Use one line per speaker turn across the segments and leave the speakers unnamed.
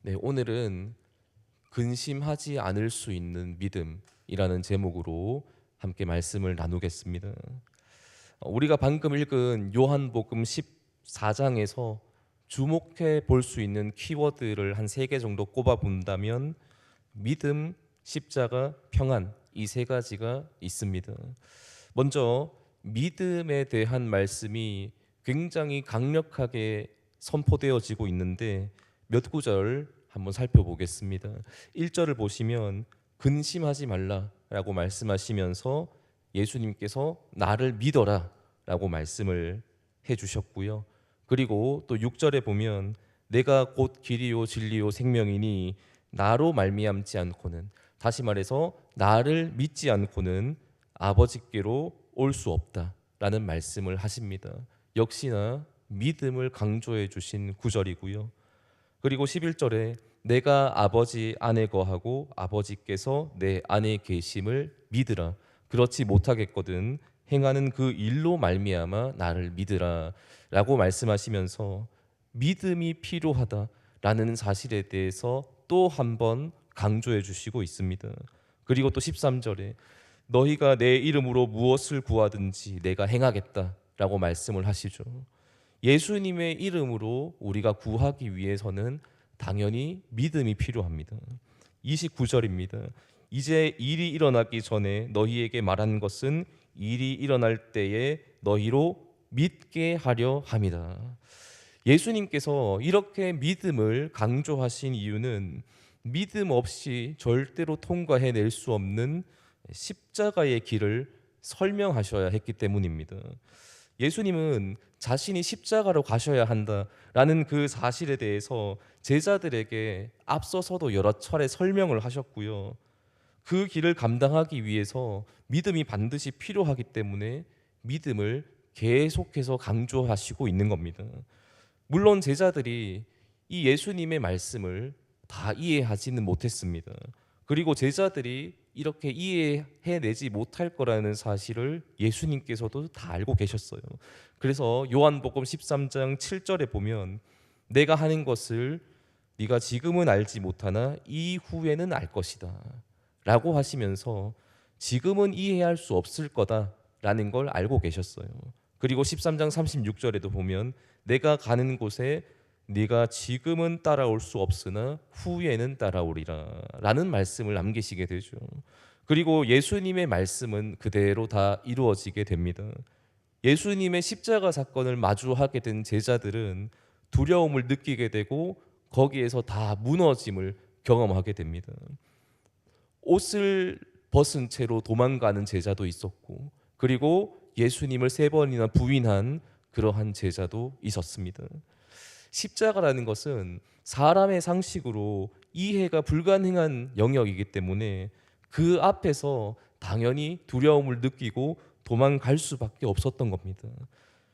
네, 오늘은 근심하지 않을 수 있는 믿음이라는 제목으로 함께 말씀을 나누겠습니다. 우리가 방금 읽은 요한복음 14장에서 주목해 볼 수 있는 키워드를 한 3개 정도 꼽아 본다면 믿음, 십자가, 평안 이 3가지가 있습니다. 먼저 믿음에 대한 말씀이 굉장히 강력하게 선포되어지고 있는데 몇 구절 한번 살펴보겠습니다. 1절을 보시면 근심하지 말라라고 말씀하시면서 예수님께서 나를 믿어라 라고 말씀을 해주셨고요. 그리고 또 6절에 보면 내가 곧 길이요 진리요 생명이니 나로 말미암지 않고는, 다시 말해서 나를 믿지 않고는 아버지께로 올 수 없다라는 말씀을 하십니다. 역시나 믿음을 강조해 주신 구절이고요. 그리고 11절에 내가 아버지 안에 거하고 아버지께서 내 안에 계심을 믿으라. 그렇지 못하겠거든 행하는 그 일로 말미암아 나를 믿으라 라고 말씀하시면서 믿음이 필요하다라는 사실에 대해서 또 한 번 강조해 주시고 있습니다. 그리고 또 13절에 너희가 내 이름으로 무엇을 구하든지 내가 행하겠다라고 말씀을 하시죠. 예수님의 이름으로 우리가 구하기 위해서는 당연히 믿음이 필요합니다. 29절입니다. 이제 일이 일어나기 전에 너희에게 말한 것은 일이 일어날 때에 너희로 믿게 하려 함이다. 예수님께서 이렇게 믿음을 강조하신 이유는 믿음 없이 절대로 통과해낼 수 없는 십자가의 길을 설명하셔야 했기 때문입니다. 예수님은 자신이 십자가로 가셔야 한다라는 그 사실에 대해서 제자들에게 앞서서도 여러 차례 설명을 하셨고요. 그 길을 감당하기 위해서 믿음이 반드시 필요하기 때문에 믿음을 계속해서 강조하시고 있는 겁니다. 물론 제자들이 이 예수님의 말씀을 다 이해하지는 못했습니다. 그리고 제자들이 이렇게 이해해내지 못할 거라는 사실을 예수님께서도 다 알고 계셨어요. 그래서 요한복음 13장 7절에 보면 내가 하는 것을 네가 지금은 알지 못하나 이후에는 알 것이다 라고 하시면서 지금은 이해할 수 없을 거다라는 걸 알고 계셨어요. 그리고 13장 36절에도 보면 내가 가는 곳에 네가 지금은 따라올 수 없으나 후에는 따라오리라 라는 말씀을 남기시게 되죠. 그리고 예수님의 말씀은 그대로 다 이루어지게 됩니다. 예수님의 십자가 사건을 마주하게 된 제자들은 두려움을 느끼게 되고 거기에서 다 무너짐을 경험하게 됩니다. 옷을 벗은 채로 도망가는 제자도 있었고, 그리고 예수님을 3번이나 부인한 그러한 제자도 있었습니다. 십자가라는 것은 사람의 상식으로 이해가 불가능한 영역이기 때문에 그 앞에서 당연히 두려움을 느끼고 도망갈 수밖에 없었던 겁니다.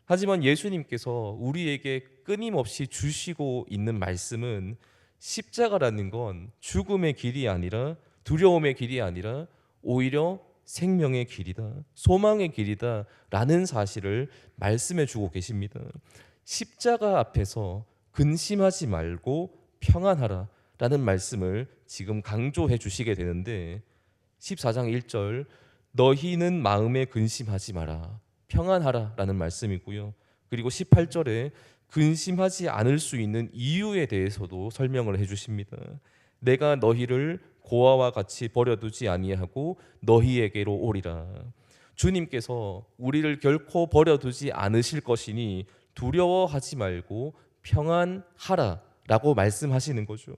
하지만 예수님께서 우리에게 끊임없이 주시고 있는 말씀은 십자가라는 건 죽음의 길이 아니라, 두려움의 길이 아니라 오히려 생명의 길이다, 소망의 길이다 라는 사실을 말씀해 주고 계십니다. 십자가 앞에서 근심하지 말고 평안하라 라는 말씀을 지금 강조해 주시게 되는데, 14장 1절 너희는 마음에 근심하지 마라 평안하라 라는 말씀이고요. 그리고 18절에 근심하지 않을 수 있는 이유에 대해서도 설명을 해 주십니다. 내가 너희를 고아와 같이 버려두지 아니하고 너희에게로 오리라. 주님께서 우리를 결코 버려두지 않으실 것이니 두려워하지 말고 평안하라 라고 말씀하시는 거죠.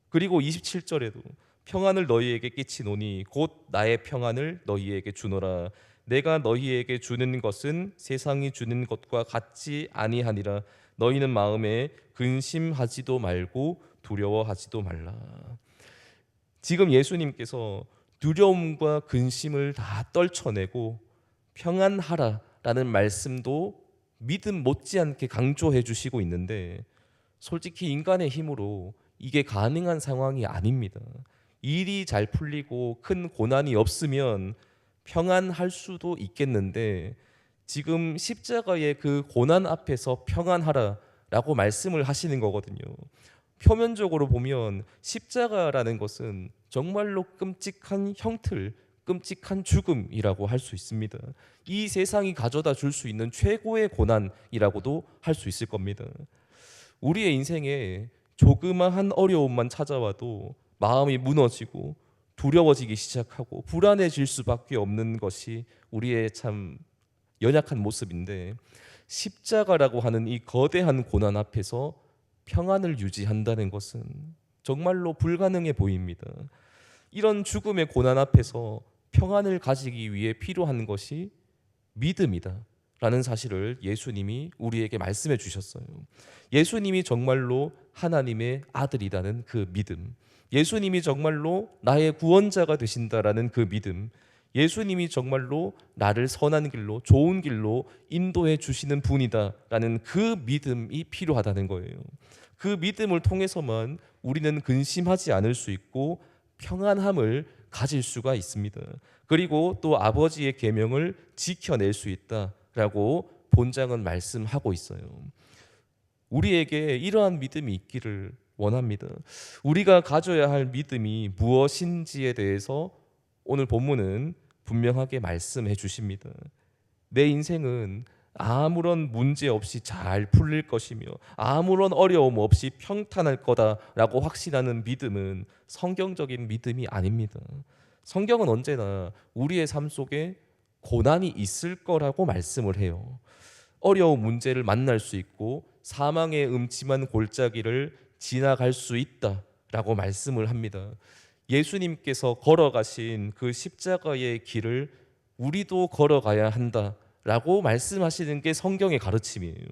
그리고 27절에도 평안을 너희에게 끼치노니 곧 나의 평안을 너희에게 주노라. 내가 너희에게 주는 것은 세상이 주는 것과 같지 아니하니라. 너희는 마음에 근심하지도 말고 두려워하지도 말라. 지금 예수님께서 두려움과 근심을 다 떨쳐내고 평안하라라는 말씀도 믿음 못지않게 강조해 주시고 있는데, 솔직히 인간의 힘으로 이게 가능한 상황이 아닙니다. 일이 잘 풀리고 큰 고난이 없으면 평안할 수도 있겠는데, 지금 십자가의 그 고난 앞에서 평안하라라고 말씀을 하시는 거거든요. 표면적으로 보면 십자가라는 것은 정말로 끔찍한 형틀, 끔찍한 죽음이라고 할 수 있습니다. 이 세상이 가져다 줄 수 있는 최고의 고난이라고도 할 수 있을 겁니다. 우리의 인생에 조그마한 어려움만 찾아와도 마음이 무너지고 두려워지기 시작하고 불안해질 수밖에 없는 것이 우리의 참 연약한 모습인데, 십자가라고 하는 이 거대한 고난 앞에서 평안을 유지한다는 것은 정말로 불가능해 보입니다. 이런 죽음의 고난 앞에서 평안을 가지기 위해 필요한 것이 믿음이다 라는 사실을 예수님이 우리에게 말씀해 주셨어요. 예수님이 정말로 하나님의 아들이라는 그 믿음, 예수님이 정말로 나의 구원자가 되신다라는 그 믿음, 예수님이 정말로 나를 선한 길로, 좋은 길로 인도해 주시는 분이다라는 그 믿음이 필요하다는 거예요. 그 믿음을 통해서만 우리는 근심하지 않을 수 있고 평안함을 가질 수가 있습니다. 그리고 또 아버지의 계명을 지켜낼 수 있다라고 본장은 말씀하고 있어요. 우리에게 이러한 믿음이 있기를 원합니다. 우리가 가져야 할 믿음이 무엇인지에 대해서 오늘 본문은 분명하게 말씀해 주십니다. 내 인생은 아무런 문제 없이 잘 풀릴 것이며 아무런 어려움 없이 평탄할 거다라고 확신하는 믿음은 성경적인 믿음이 아닙니다. 성경은 언제나 우리의 삶 속에 고난이 있을 거라고 말씀을 해요. 어려운 문제를 만날 수 있고 사망의 음침한 골짜기를 지나갈 수 있다라고 말씀을 합니다. 예수님께서 걸어가신 그 십자가의 길을 우리도 걸어가야 한다라고 말씀하시는 게 성경의 가르침이에요.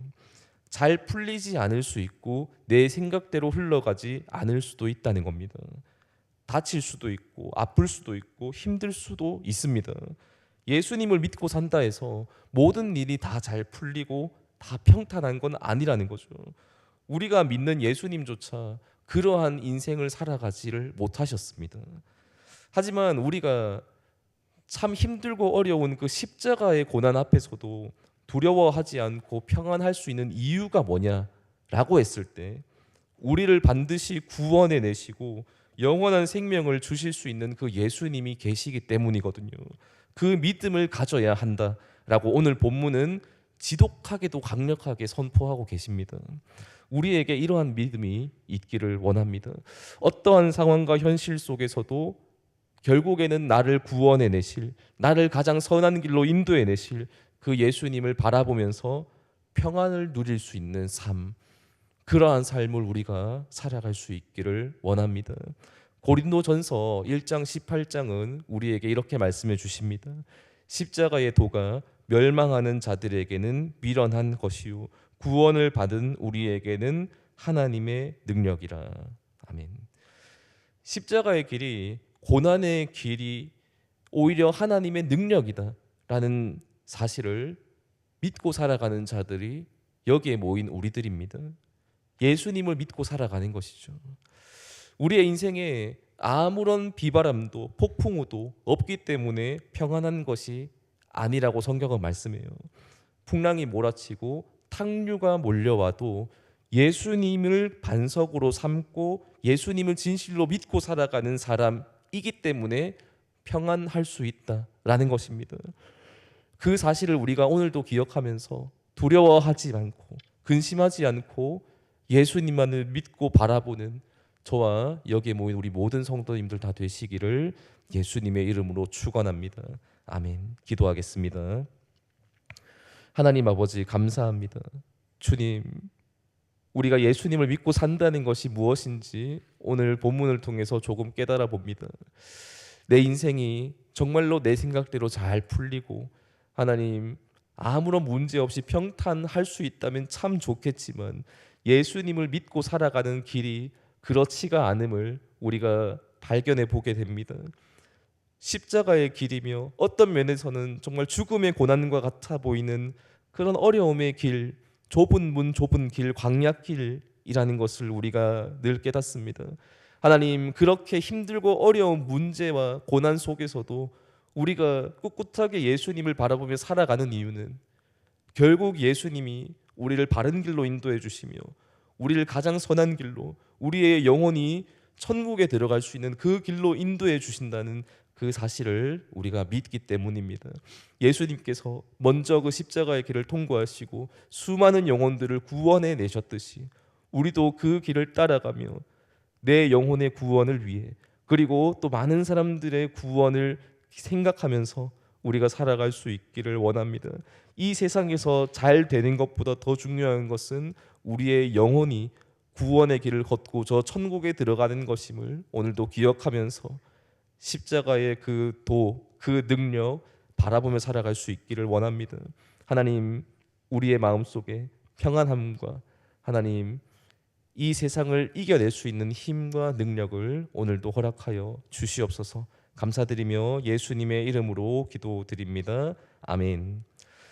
잘 풀리지 않을 수 있고 내 생각대로 흘러가지 않을 수도 있다는 겁니다. 다칠 수도 있고 아플 수도 있고 힘들 수도 있습니다. 예수님을 믿고 산다 해서 모든 일이 다 잘 풀리고 다 평탄한 건 아니라는 거죠. 우리가 믿는 예수님조차 그러한 인생을 살아가지를 못하셨습니다. 하지만 우리가 참 힘들고 어려운 그 십자가의 고난 앞에서도 두려워하지 않고 평안할 수 있는 이유가 뭐냐라고 했을 때, 우리를 반드시 구원해 내시고 영원한 생명을 주실 수 있는 그 예수님이 계시기 때문이거든요. 그 믿음을 가져야 한다라고 오늘 본문은 지독하게도 강력하게 선포하고 계십니다. 우리에게 이러한 믿음이 있기를 원합니다. 어떠한 상황과 현실 속에서도 결국에는 나를 구원해 내실, 나를 가장 선한 길로 인도해 내실 그 예수님을 바라보면서 평안을 누릴 수 있는 삶, 그러한 삶을 우리가 살아갈 수 있기를 원합니다. 고린도전서 1장 18장은 우리에게 이렇게 말씀해 주십니다. 십자가의 도가 멸망하는 자들에게는 미련한 것이요 구원을 받은 우리에게는 하나님의 능력이라. 아멘. 십자가의 길이, 고난의 길이 오히려 하나님의 능력이다라는 사실을 믿고 살아가는 자들이 여기에 모인 우리들입니다. 예수님을 믿고 살아가는 것이죠. 우리의 인생에 아무런 비바람도 폭풍우도 없기 때문에 평안한 것이 아니라고 성경은 말씀해요. 풍랑이 몰아치고 탕류가 몰려와도 예수님을 반석으로 삼고 예수님을 진실로 믿고 살아가는 사람이기 때문에 평안할 수 있다라는 것입니다. 그 사실을 우리가 오늘도 기억하면서 두려워하지 않고 근심하지 않고 예수님만을 믿고 바라보는 저와 여기에 모인 우리 모든 성도님들 다 되시기를 예수님의 이름으로 축원합니다. 아멘. 기도하겠습니다. 하나님 아버지, 감사합니다. 주님, 우리가 예수님을 믿고 산다는 것이 무엇인지 오늘 본문을 통해서 조금 깨달아 봅니다. 내 인생이 정말로 내 생각대로 잘 풀리고 하나님 아무런 문제 없이 평탄할 수 있다면 참 좋겠지만 예수님을 믿고 살아가는 길이 그렇지가 않음을 우리가 발견해 보게 됩니다. 십자가의 길이며 어떤 면에서는 정말 죽음의 고난과 같아 보이는 그런 어려움의 길, 좁은 문, 좁은 길, 광야길이라는 것을 우리가 늘 깨닫습니다. 하나님, 그렇게 힘들고 어려운 문제와 고난 속에서도 우리가 꿋꿋하게 예수님을 바라보며 살아가는 이유는 결국 예수님이 우리를 바른 길로 인도해 주시며 우리를 가장 선한 길로, 우리의 영혼이 천국에 들어갈 수 있는 그 길로 인도해 주신다는 그 사실을 우리가 믿기 때문입니다. 예수님께서 먼저 그 십자가의 길을 통과하시고 수많은 영혼들을 구원해 내셨듯이 우리도 그 길을 따라가며 내 영혼의 구원을 위해, 그리고 또 많은 사람들의 구원을 생각하면서 우리가 살아갈 수 있기를 원합니다. 이 세상에서 잘 되는 것보다 더 중요한 것은 우리의 영혼이 구원의 길을 걷고 저 천국에 들어가는 것임을 오늘도 기억하면서 십자가의 그 능력 바라보며 살아갈 수 있기를 원합니다. 하나님, 우리의 마음속에 평안함과 하나님, 이 세상을 이겨낼 수 있는 힘과 능력을 오늘도 허락하여 주시옵소서. 감사드리며 예수님의 이름으로 기도드립니다. 아멘.